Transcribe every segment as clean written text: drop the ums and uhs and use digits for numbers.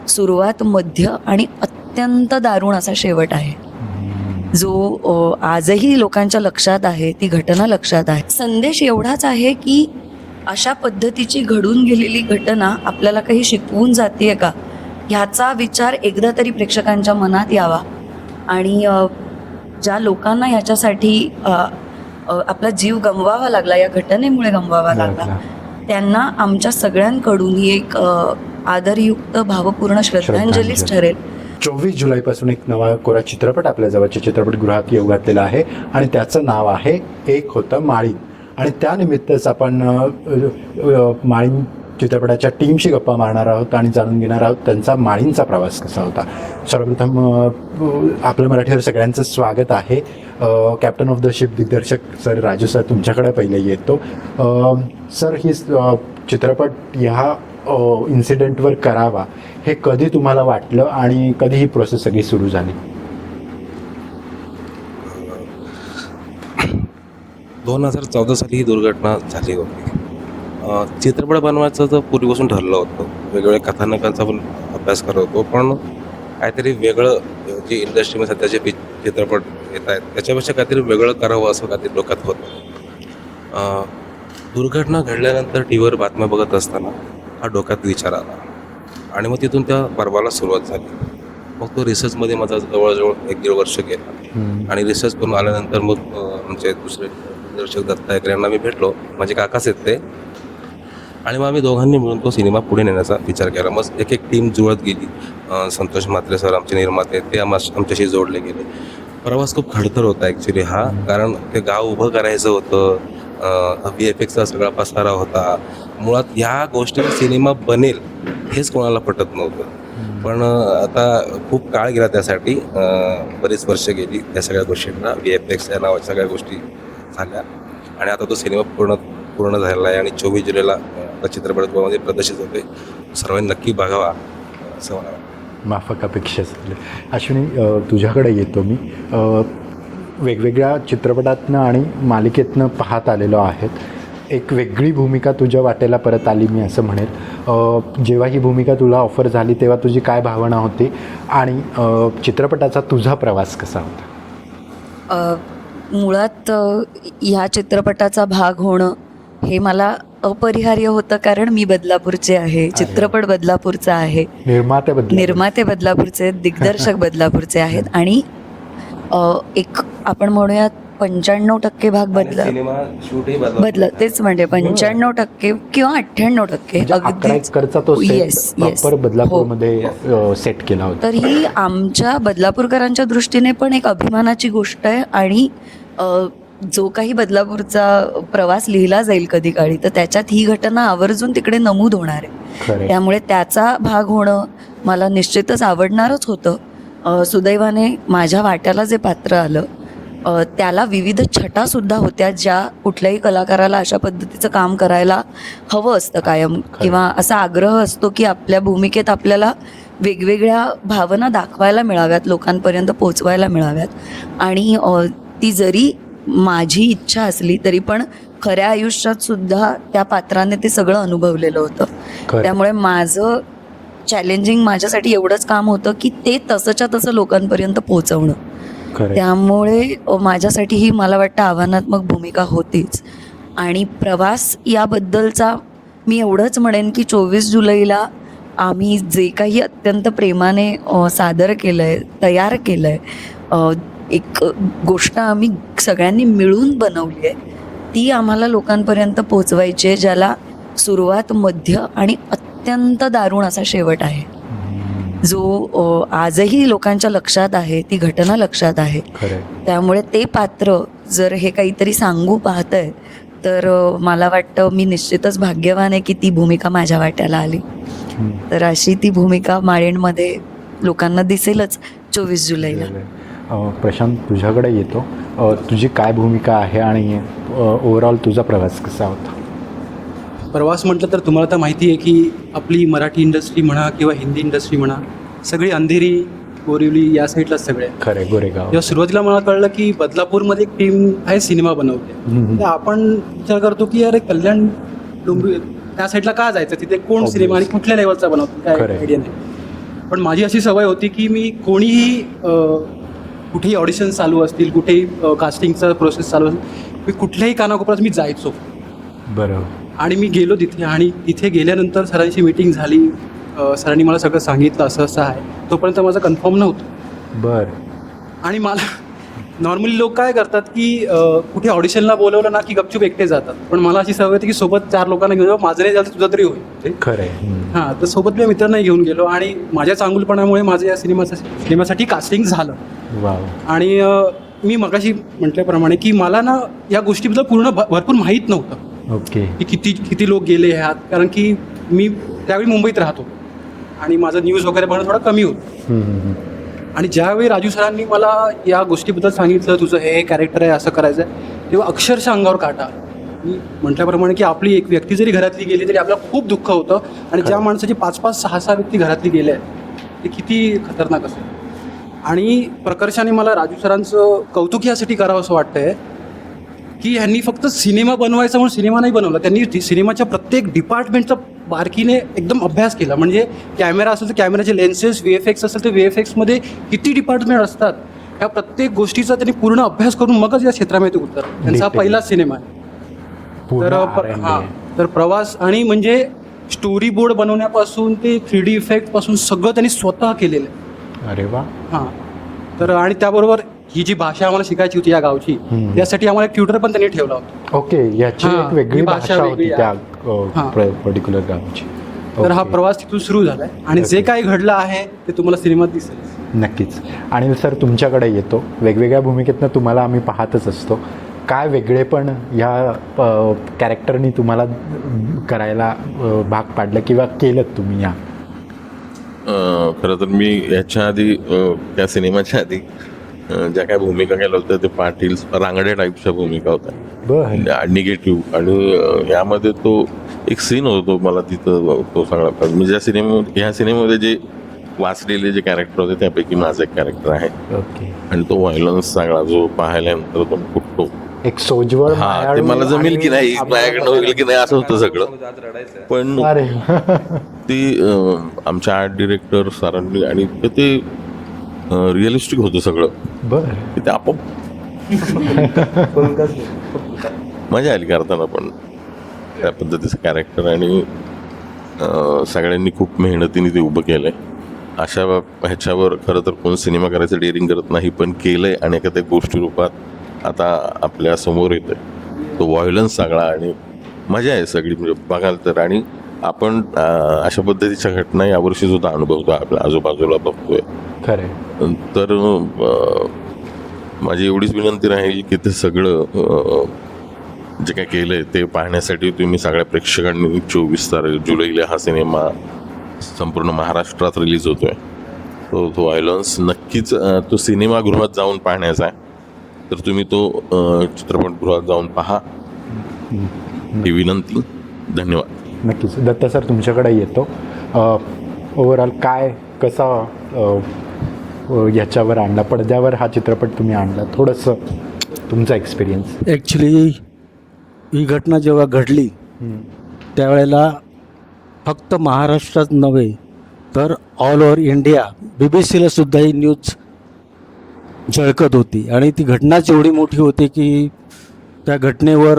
सुरुवात, मध्य आणि अत्यंत दारुण असा शेवट आहे, जो आजही लोकांच्या लक्षात आहे. ती घटना लक्षात आहे. संदेश एवढाच आहे की अशा पद्धतीची घडून गेलेली घटना आपल्याला काही शिकवून जाते का, ह्याचा विचार एकदा तरी प्रेक्षकांच्या मनात यावा. आणि ज्या लोकांना ह्याच्यासाठी आपला जीव गमवावा लागला, या घटनेमुळे गमवावा लागला, त्यांना आमच्या सगळ्यांकडून ही एक आदरयुक्त भावपूर्ण श्रद्धांजलीच ठरेल. 24 जुलैपासून एक नवा कोरा चित्रपट आपल्या जवळच्या चित्रपटगृहात येऊ घातलेला आहे आणि त्याचं नाव आहे एक होतं माळी. आणि त्यानिमित्तच आपण माळी चित्रपटाच्या टीमशी गप्पा मारणार आहोत आणि जाणून घेणार आहोत त्यांचा माळींचा प्रवास कसा होता. सर्वप्रथम आपल्या मराठीवर सगळ्यांचं स्वागत आहे. कॅप्टन ऑफ द शिप दिग्दर्शक सर राजू सर तुमच्याकडे पहिले येतो. सर, ही चित्रपट ह्या इन्सिडेंटवर करावा हे कधी तुम्हाला वाटलं आणि कधी ही प्रोसेस सगळी सुरू झाली? 2014 साली ही दुर्घटना झाली होती. चित्रपट बनवायचं तर पूर्वीपासून ठरलं होतं. वेगवेगळ्या कथानकांचा पण अभ्यास करत होतो, पण काहीतरी वेगळं जे इंडस्ट्रीमध्ये सध्याचे चित्रपट येत आहेत त्याच्यापेक्षा काहीतरी वेगळं करावं असं काहीतरी डोक्यात होतं. दुर्घटना घडल्यानंतर टी व्हीवर बातम्या बघत असताना हा डोक्यात विचार आला आणि मग तिथून त्या पर्वाला सुरुवात झाली. मग तो रिसर्चमध्ये माझा जवळजवळ 1-1.5 वर्ष गेला आणि रिसर्च करून आल्यानंतर मग आमचे दुसरे दिग्दर्शक दत्ता एकरे यांना मी भेटलो, माझे काकाच आहेत ते, आणि मग आम्ही दोघांनी मिळून तो सिनेमा पुढे नेण्याचा विचार केला. मग एक टीम जुळत गेली. संतोष म्हात्रे सर आमचे निर्माते, ते आमच्याशी जोडले गेले. प्रवास खूप खडतर होता ॲक्च्युली हा, कारण ते गाव उभं करायचं होतं, VFXचा सगळा पसारा होता. मुळात ह्या गोष्टीचा सिनेमा बनेल हेच कोणाला पटत नव्हतं. पण आता खूप काळ गेला त्यासाठी, बरीच वर्ष गेली त्या सगळ्या गोष्टींना. VFX या नावाच्या सगळ्या गोष्टी झाल्या आणि आता तो सिनेमा पूर्ण झालेला आहे आणि 24 जुलैला आता चित्रपटगृहामध्ये प्रदर्शित होते. सर्वांनी नक्की बघावा असं मला वाटतं. माफक अपेक्षा झाली. अश्विनी, तुझ्याकडे येतो मी. वेगवेगळ्या चित्रपटातनं आणि मालिकेतनं पाहत आलेलो आहेत. एक वेगळी भूमिका तुझ्या वाटेला परत आली मी असं म्हणेल. जेव्हा ही भूमिका तुला ऑफर झाली तेव्हा तुझी काय भावना होती आणि चित्रपटाचा तुझा प्रवास कसा होता? मुळात ह्या चित्रपटाचा भाग होणं हे मला अपरिहार्य होतं, कारण मी बदलापूरचे आहे, चित्रपट बदलापूरचा आहे, निर्माते बदलापूरचे आहेत, दिग्दर्शक बदलापूरचे आहेत आणि एक आपण म्हणूयात 95% भाग बदला तेच म्हणजे 95% किंवा 98% बदलापूरमध्ये सेट केला होता. तर ही आमच्या बदलापूरकरांच्या दृष्टीने पण एक अभिमानाची गोष्ट आहे. आणि जो काही बदलापूरचा प्रवास लिहिला जाईल कधी काळी, तर त्याच्यात ही घटना आवर्जून तिकडे नमूद होणार आहे. त्यामुळे त्याचा भाग होणं मला निश्चितच आवडणारच होतं. सुदैवाने माझ्या वाट्याला जे पात्र आलं त्याला विविध छटासुद्धा होत्या, ज्या कुठल्याही कलाकाराला अशा पद्धतीचं काम करायला हवं असतं कायम, किंवा असा आग्रह असतो की आपल्या भूमिकेत आपल्याला वेगवेगळ्या भावना दाखवायला मिळाव्यात, लोकांपर्यंत पोचवायला मिळाव्यात. आणि ती जरी माझी इच्छा असली तरी पण खऱ्या आयुष्यात सुद्धा त्या पात्राने ते सगळं अनुभवलेलं होतं. त्यामुळे माझं चॅलेंजिंग माझ्यासाठी एवढंच काम होतं की ते तसंच्या तसं लोकांपर्यंत पोचवणं. त्यामुळे माझ्यासाठी ही मला वाटतं आव्हानात्मक भूमिका होतीच. आणि प्रवास याबद्दलचा मी एवढंच म्हणेन की 24 जुलैला आम्ही जे काही अत्यंत प्रेमाने सादर केलं आहे, तयार केलं आहे, एक गोष्ट आम्ही सगळ्यांनी मिळून बनवली आहे, ती आम्हाला लोकांपर्यंत पोचवायची आहे, ज्याला सुरुवात, मध्य आणि अत्यंत दारुण असा शेवट आहे, जो आजही लोकांच्या लक्षात आहे. ती घटना लक्षात आहे. त्यामुळे ते पात्र जर हे काहीतरी सांगू पाहतंय तर मला वाटतं मी निश्चितच भाग्यवान आहे की ती भूमिका माझ्या वाट्याला आली. तर अशी ती भूमिका माळेंमध्ये लोकांना दिसेलच 24 जुलैला. प्रशांत, तुझ्याकडे येतो. तुझी काय भूमिका आहे आणि ओव्हरऑल तुझा प्रवास कसा होता? प्रवास म्हटलं तर तुम्हाला तर माहिती आहे की आपली मराठी इंडस्ट्री म्हणा किंवा हिंदी इंडस्ट्री म्हणा, सगळी अंधेरी, बोरिवली या साईडलाच सगळे. खरे गोरेगाव. जेव्हा सुरुवातीला मला कळलं की बदलापूरमध्ये एक टीम आहे सिनेमा बनवते, तर आपण विचार करतो की अरे कल्याण डोंबिवली त्या साईडला का जायचं, तिथे कोण सिनेमा आणि कुठल्या लेवलचा बनवतो काय आयडिया नाही. पण माझी अशी सवय होती की मी कोणीही कुठेही ऑडिशन चालू असतील, कुठेही कास्टिंगचा प्रोसेस चालू असेल, मी कुठल्याही कानाकोपऱ्यात मी जायचो. बरं. आणि मी गेलो तिथे आणि तिथे गेल्यानंतर सरांची मीटिंग झाली. सरांनी मला सगळं सांगितलं असं असं आहे. तोपर्यंत माझं कन्फर्म नव्हतं. बरं. आणि मला नॉर्मली लोक काय करतात की कुठे ऑडिशनला बोलवलं ना की गपचूप एकटे जातात. पण मला अशी सवय होती की सोबत 4 लोकांना घेऊन जाऊ, माझं नाही झालं तुझं तरी होईल. खरं आहे. हां, तर सोबत मी मित्रांना घेऊन गेलो आणि माझ्या चांगुलपणामुळे माझं या सिनेमासाठी कास्टिंग झालं. वाव. आणि मी मगाशी म्हटल्याप्रमाणे की मला ना या गोष्टीबद्दल भरपूर माहीत नव्हतं ओके. की किती लोक गेले ह्यात. कारण की मी त्यावेळी मुंबईत राहतो आणि माझं न्यूज वगैरे बघणं थोडं कमी होतं. आणि ज्यावेळी राजू सरांनी मला या गोष्टीबद्दल सांगितलं, तुझं हे कॅरेक्टर आहे, असं करायचं आहे, तेव्हा अक्षरशः अंगावर काटा आला. मी म्हटल्याप्रमाणे की आपली एक व्यक्ती जरी घरातली गेली तरी आपल्याला खूप दुःख होतं. आणि ज्या माणसाची 5-5, 6-6 व्यक्ती घरातली गेल्या आहेत ते किती खतरनाक असेल. आणि प्रकर्षाने मला राजू सरांचं कौतुक यासाठी करावं असं वाटतंय की ह्यांनी फक्त सिनेमा बनवायचा म्हणून सिनेमा नाही बनवला, त्यांनी सिनेमाच्या प्रत्येक डिपार्टमेंटचा बारकीने एकदम अभ्यास केला. म्हणजे कॅमेरा असेल तर कॅमेराचे लेन्सेस, VFX असेल तर VFXमध्ये किती डिपार्टमेंट असतात, ह्या प्रत्येक गोष्टीचा त्यांनी पूर्ण अभ्यास करून मगच या क्षेत्रामध्ये उतरला. त्यांचा हा पहिलाच सिनेमा आहे. तर प्रवास आणि म्हणजे स्टोरी बोर्ड बनवण्यापासून ते 3D इफेक्टपासून सगळं त्यांनी स्वतः केलेलं आहे. अरे वा. हां. तर आणि त्याबरोबर ही जी भाषा आम्हाला शिकायची होती या गावची, त्यासाठी आम्हाला एक ट्युटर पण त्यांनी ठेवला होता. ओके. याची एक वेगळी भाषा होती त्या हां. पर्टिक्युलर गावची. तर हा प्रवास तिथून सुरू झालाय आणि जे काही घडलं आहे ते तुम्हाला सिनेमात दिसेल. नक्कीच. आणि सर तुमच्याकडे येतो, वेगवेगळ्या भूमिकेतनं तुम्हाला आम्ही पाहतच असतो. काय वेगळेपण ह्या कॅरेक्टरनी तुम्हाला करायला भाग पाडलं किंवा केलं तुम्ही या? खरं तर मी याच्या आधी त्या सिनेमाच्या आधी ज्या काय भूमिका केल्या होत्या ते पाटील रांगडे टाईपच्या भूमिका होत्या. बरं. निगेटिव्ह. आणि यामध्ये तो एक सीन होतो मला तिथं तो सगळा म्हणजे ह्या सिनेमामध्ये जे वाचलेले जे कॅरेक्टर होते त्यापैकी माझं एक कॅरेक्टर आहे. ओके. आणि तो व्हायलन्स सगळा जो पाहिल्यानंतर तो फुटतो. एक सोजवळ हा, ते मला जमेल की नाही, माझ्याकडनं होईल की नाही असं होतं सगळं. पण अरे ती आमच्या आर्ट डिरेक्टर सरांनी आणि ते रिअलिस्टिक होतं सगळं. बरं. ते आपोआप मजा आली करताना. पण त्या पद्धतीचं कॅरेक्टर आणि सगळ्यांनी खूप मेहनतीने ते उभं केलंय. अशा ह्याच्यावर खरं तर कोण सिनेमा करायचं डेअरिंग करत नाही, पण केलंय आणि एखाद्या गोष्टी रूपात आता आपल्या समोर येतोय. तो व्हायलन्स सगळा आणि मजा आहे सगळी म्हणजे बघाल तर. आणि आपण अशा पद्धतीच्या घटना यावर्षी सुद्धा अनुभवतो, आपल्या आजूबाजूला बघतोय. खरं. तर माझी एवढीच विनंती राहील की ते सगळं जे काय केलंय ते पाहण्यासाठी तुम्ही सगळ्या प्रेक्षकांनी 24 जुलैला हा सिनेमा संपूर्ण महाराष्ट्रात रिलीज होतोय. तो व्हायलन्स नक्कीच तो सिनेमागृहात जाऊन पाहण्याचा आहे. तर तुम्ही तो चित्रपटगृहात जाऊन पहा ही विनंती. धन्यवाद. नक्कीच. दत्त सर तुमच्याकडे येतो. ओव्हरऑल काय कसा याच्यावर आणला, पडद्यावर हा चित्रपट तुम्ही आणला, थोडंसं तुमचा एक्सपिरियन्स. ॲक्च्युली ही घटना जेव्हा घडली त्यावेळेला फक्त महाराष्ट्रात नव्हे तर ऑल ओव्हर इंडिया BBC सुद्धा ही न्यूज झळकत होती. आणि ती घटनाच एवढी मोठी होती की त्या घटनेवर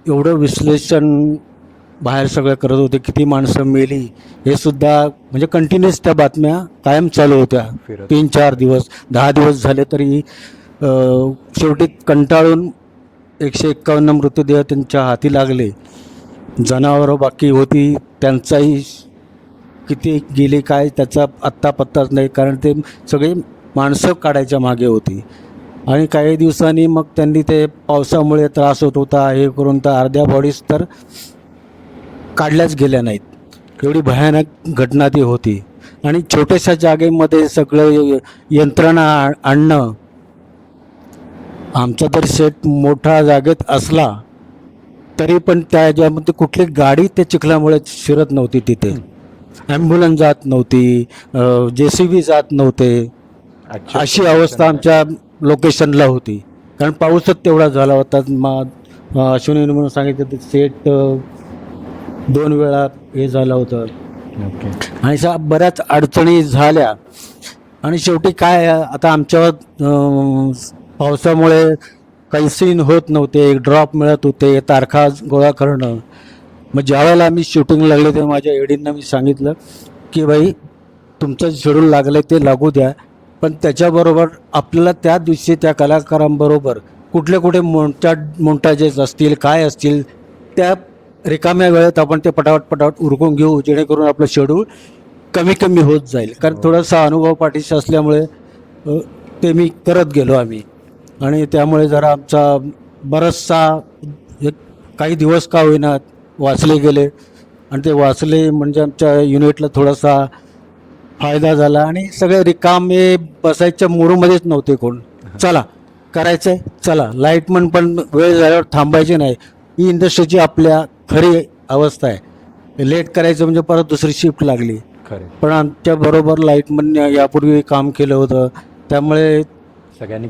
एवढं विश्लेषण बाहेर सगळं करत होते. किती माणसं मेली हे सुद्धा म्हणजे कंटिन्युअस त्या बातम्या कायम चालू होत्या. 3-4 दिवस 10 दिवस झाले तरी शेवटी कंटाळून 151 मृतदेह त्यांच्या हाती लागले. जनावरं बाकी होती, त्यांचाही किती गेले काय त्याचा आत्ता पत्ताच नाही, कारण ते सगळे माणसं काढायच्या मागे होती. आणि काही दिवसांनी मग त्यांनी ते पावसामुळे त्रास होत होता हे करून तर अर्ध्या बॉडीज तर काढल्याच गेल्या नाहीत. एवढी भयानक घटना ती होती. आणि छोट्याशा जागेमध्ये सगळं यंत्रणा आणणं, आमचा तर सेट मोठा जागेत असला तरी पण त्याच्यामध्ये कुठली गाडी त्या चिखलामुळे शिरत नव्हती. तिथे ॲम्ब्युलन्स जात नव्हती, JCB जात नव्हते. अशी अवस्था आमच्या लोकेशनला होती, कारण पाऊसच तेवढा झाला होता. अश्विनी म्हणून सांगितलं ते सेट 2 वेळा हे झालं होतं, ओके. आणि अशा बऱ्याच अडचणी झाल्या आणि शेवटी काय आता आमच्यावर पावसामुळे काही सीन होत नव्हते, ड्रॉप मिळत होते, तारखा गोळा करणं. मग ज्यावेळेला आम्ही शूटिंग लागले तेव्हा माझ्या एडींना मी सांगितलं की बाई तुमचं शेड्यूल लागलं ते लागू द्या, पण त्याच्याबरोबर आपल्याला त्या दिवशी त्या कलाकारांबरोबर कुठले मोंटाजेस असतील काय असतील त्या रिकाम्या वेळेत आपण ते पटापट उरकून घेऊ, जेणेकरून आपलं शेड्यूल कमी होत जाईल. कारण थोडासा अनुभव पाठीशी असल्यामुळे ते मी करत गेलो आम्ही. आणि त्यामुळे जरा आमचा बराचसा एक काही दिवस का होईना वाचले गेले आणि ते वाचले म्हणजे आमच्या युनिटला थोडासा फायदा झाला. आणि सगळे रिकामे बसायच्या मूडमध्येच नव्हते कोण. चला करायचं आहे, चला. लाईटमन पण वेळ झाल्यावर थांबायचे नाही. ही इंडस्ट्रीची आपल्या खरी अवस्था आहे. लेट करायचं म्हणजे परत दुसरी शिफ्ट लागली. खरे. पण आमच्याबरोबर लाईटमन यापूर्वी काम केलं होतं, त्यामुळे सगळ्यांनी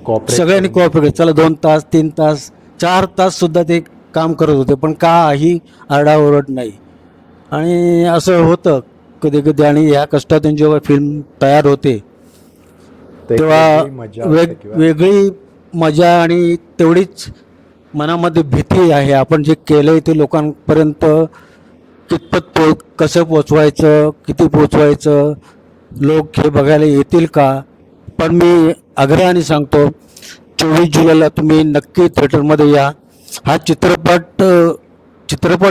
कॉपरेट. चला 2 तास 3 तास 4 ताससुद्धा ते काम करत होते, पण काही आरडाओरड नाही. आणि असं होतं कधी कधी. आणि ह्या कष्टातून जेव्हा फिल्म तयार होते तेव्हा वेगळी मजा आणि तेवढीच मनामध्ये भीती आहे. आपण जे केलं आहे ते लोकांपर्यंत कितपत कसं पोचवायचं, किती पोचवायचं, लोक हे बघायला येतील का. पण मी आग्रहाने सांगतो 24 जुलैला तुम्ही नक्की थिएटरमध्ये या. हा चित्रपट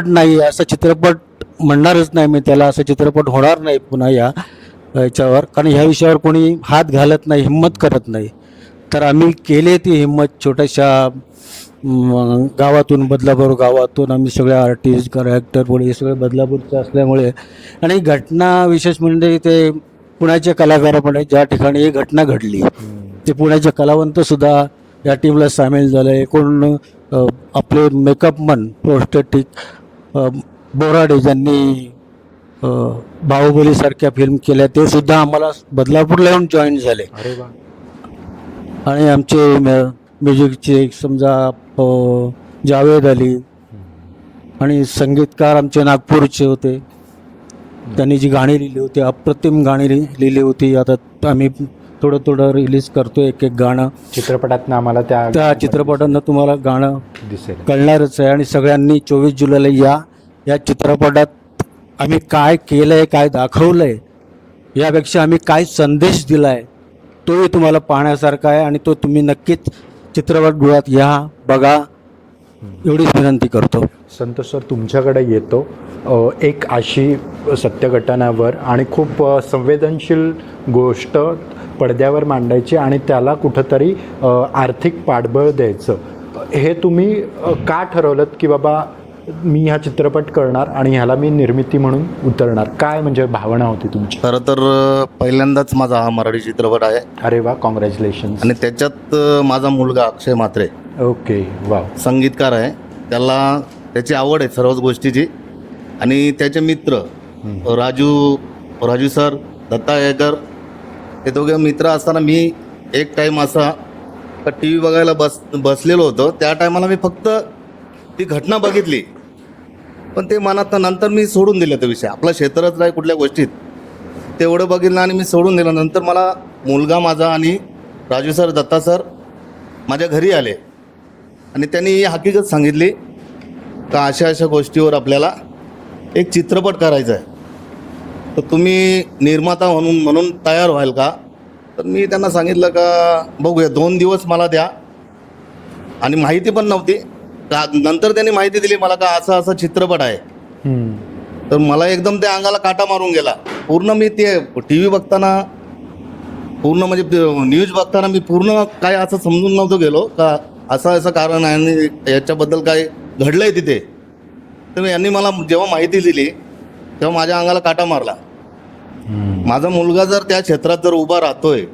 नाही, असा चित्रपट म्हणणारच नाही मी त्याला, असा चित्रपट होणार नाही पुन्हा याच्यावर. कारण ह्या विषयावर कोणी हात घालत नाही, हिंमत करत नाही. तर आम्ही केले ती हिंमत छोट्याशा गावातून, बदलापूर गावातून. आम्ही सगळे आर्टिस्ट ॲक्टर पुढे हे सगळे बदलापूरचे असल्यामुळे. आणि घटना विशेष म्हणजे ते पुण्याचे कलाकारापणे ज्या ठिकाणी ही घटना घडली ते पुण्याचे कलावंतसुद्धा या टीमला सामील झाले. कोण आपले मेकअपमन प्रोस्टेटिक बोराडे ज्यांनी बाहुबलीसारख्या फिल्म केल्या ते सुद्धा आम्हाला बदलापूरला येऊन जॉईन झाले. अरे वा. आणि आमचे म्युझिकचे समजा जावेद अली आणि संगीतकार आमचे नागपूरचे होते, त्यांनी जी गाणी लिहिली होती अप्रतिम गाणी लिहिली होती. आता आम्ही थोडं रिलीज करतो एक गाणं चित्रपटातनं आम्हाला त्या चित्रपटांना तुम्हाला गाणं दिसेल, कळणारच आहे. आणि सगळ्यांनी 24 जुलैला या चित्रपटात आम्ही काय केलं आहे, काय दाखवलं आहे, यापेक्षा आम्ही काय संदेश दिला आहे तोही तुम्हाला पाहण्यासारखा आहे. आणि तो तुम्ही नक्कीच चित्रपटगृहात या, बघा, एवढीच विनंती करतो. संतोष सर तुमच्याकडे येतो. एक अशी सत्य घटनावर आणि खूप संवेदनशील गोष्ट पडद्यावर मांडायची आणि त्याला कुठंतरी आर्थिक पाठबळ द्यायचं, हे तुम्ही का ठरवलं की बाबा मी हा चित्रपट करणार आणि ह्याला मी निर्मिती म्हणून उतरणार? काय म्हणजे भावना होती तुमची? खरं तर पहिल्यांदाच माझा हा मराठी चित्रपट आहे. अरे वा, कॉंग्रॅच्युलेशन. आणि त्याच्यात माझा मुलगा अक्षय म्हात्रे ओके, वा, संगीतकार आहे. त्याला त्याची आवड आहे सर्वच गोष्टीची. आणि त्याचे मित्र राजू सर, दत्ता येकर, हे दोघे मित्र असताना मी एक टाईम असा टी व्ही बघायला बसलेलो होतो. त्या टायमाला मी फक्त ती घटना बघितली, पण ते मनात नंतर मी सोडून दिलं. तो विषय आपला क्षेत्रच नाही कुठल्या गोष्टीत, तेवढं बघितलं आणि मी सोडून दिलं. नंतर मला मुलगा माझा आणि राजू सर, दत्ता सर माझ्या घरी आले आणि त्यांनी ही हकीकत सांगितली का अशा गोष्टीवर आपल्याला एक चित्रपट करायचा आहे, तर तुम्ही निर्माता म्हणून तयार व्हाल का? तर मी त्यांना सांगितलं का बघूया, 2 दिवस मला द्या. आणि माहिती पण नव्हती. नंतर त्यांनी माहिती दिली मला का असा चित्रपट आहे. तर मला एकदम त्या अंगाला काटा मारून गेला. पूर्ण मी ते टी व्ही बघताना, पूर्ण म्हणजे न्यूज बघताना मी पूर्ण काय असं समजून नव्हतं गेलो का असं कारण आहे आणि याच्याबद्दल काय घडलं आहे तिथे. तर यांनी मला जेव्हा माहिती दिली तेव्हा माझ्या अंगाला काटा मारला. माझा मुलगा जर त्या क्षेत्रात जर उभा राहतोय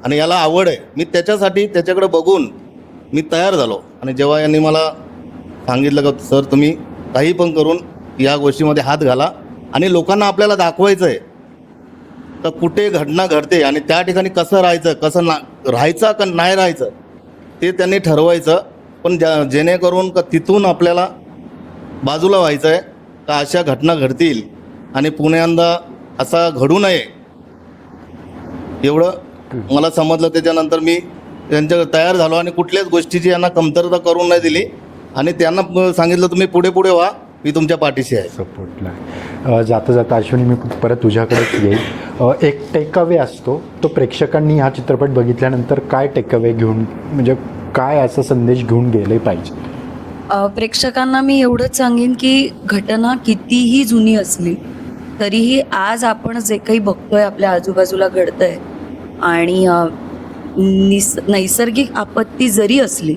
आणि याला आवड आहे, मी त्याच्यासाठी त्याच्याकडे बघून मी तयार झालो. आणि जेव्हा यांनी मला सांगितलं का सर तुम्ही काही पण करून या गोष्टीमध्ये हात घाला आणि लोकांना आपल्याला दाखवायचं आहे तर कुठे घटना घडते आणि त्या ठिकाणी कसं राहायचं, कसं राहायचं का नाही राहायचं ते त्यांनी ठरवायचं. पण जेणेकरून का तिथून आपल्याला बाजूला व्हायचं आहे का अशा घटना घडतील आणि पुण्यांदा असा घडू नये एवढं मला समजलं. त्याच्यानंतर मी त्यांच्या तयार झालो आणि कुठल्याच गोष्टीची यांना कमतरता करून नाही दिली आणि त्यांना सांगितलं तुम्ही पुढे पुढे व्हा, मी तुमच्या पाठीशी आहे. सपोर्टला जाता जाता अश्विनी मी परत तुझ्याकडेच येईल. एक टेकअवे असतो, तो प्रेक्षकांनी हा चित्रपट बघितल्यानंतर काय टेकअवे घेऊन, म्हणजे काय असा संदेश घेऊन गेले पाहिजे? प्रेक्षकांना मी एवढंच सांगेन की घटना कितीही जुनी असली तरीही आज आपण जे काही बघतोय आपल्या आजूबाजूला घडतंय आणि नैसर्गिक आपत्ती जरी असली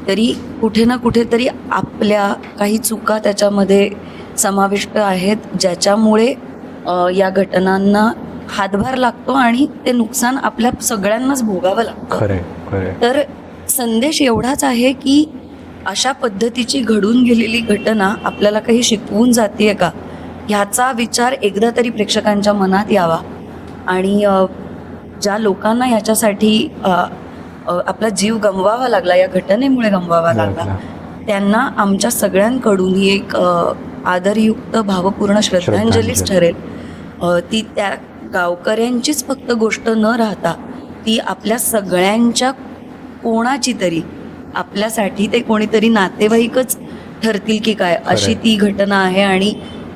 तरी कुठे ना कुठेतरी आपल्या काही चुका त्याच्यामध्ये समाविष्ट आहेत, ज्याच्यामुळे या घटनांना हातभार लागतो आणि ते नुकसान आपल्या सगळ्यांनाच भोगावं लागतं. खरंय. तर संदेश एवढाच आहे की अशा पद्धतीची घडून गेलेली घटना आपल्याला काही शिकवून जाते का, ह्याचा विचार एकदा तरी प्रेक्षकांच्या मनात यावा. आणि ज्या लोकांना ह्याच्यासाठी आपला जीव गमवावा लागला, या घटनेमुळे गमवावा लागला, त्यांना आमच्या सगळ्यांकडून ही एक आदरयुक्त भावपूर्ण श्रद्धांजलीच ठरेल. ती त्या गावकऱ्यांचीच फक्त गोष्ट न राहता ती आपल्या सगळ्यांच्या कोणाची तरी, आपल्यासाठी ते कोणीतरी नातेवाईकच ठरतील की काय, अशी ती घटना आहे. आणि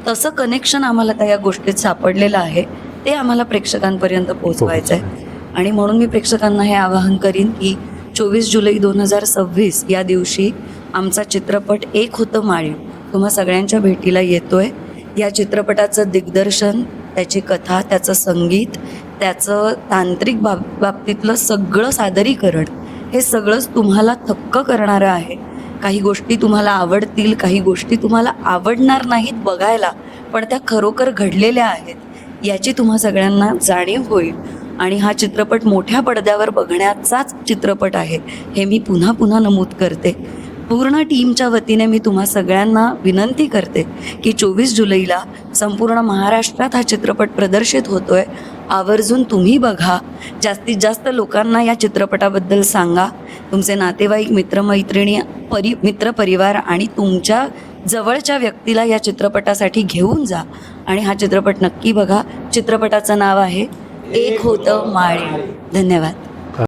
तसं कनेक्शन आम्हाला त्या या गोष्टीत सापडलेलं आहे, ते आम्हाला प्रेक्षकांपर्यंत पोहोचवायचं आहे. आणि म्हणून मी प्रेक्षकांना हे आवाहन करीन की 24 जुलै 2026 या दिवशी आमचा चित्रपट एक होतं माळी तुम्हा सगळ्यांच्या भेटीला येतोय. या चित्रपटाचं दिग्दर्शन, त्याची कथा, त्याचं संगीत, त्याचं तांत्रिक बाबतीतलं सगळं सादरीकरण हे सगळंच तुम्हाला थक्क करणारं आहे. काही गोष्टी तुम्हाला आवडतील, काही गोष्टी तुम्हाला आवडणार नाहीत बघायला, पण त्या खरोखर घडलेल्या आहेत याची तुम्हा सगळ्यांना जाणीव होईल. आणि हा चित्रपट मोठ्या पडद्यावर बघण्याचाच चित्रपट आहे हे मी पुन्हा पुन्हा नमूद करते. पूर्ण टीमच्या वतीने मी तुम्हा सगळ्यांना विनंती करते की 24 जुलैला संपूर्ण महाराष्ट्रात हा चित्रपट प्रदर्शित होतोय. आवर्जून तुम्ही बघा, जास्तीत जास्त लोकांना या चित्रपटाबद्दल सांगा. तुमचे नातेवाईक, मित्रमैत्रिणी, मित्रपरिवार आणि तुमच्या जवळच्या व्यक्तीला या चित्रपटासाठी घेऊन जा आणि हा चित्रपट नक्की बघा. चित्रपटाचं नाव आहे एक होतं माळी. धन्यवाद.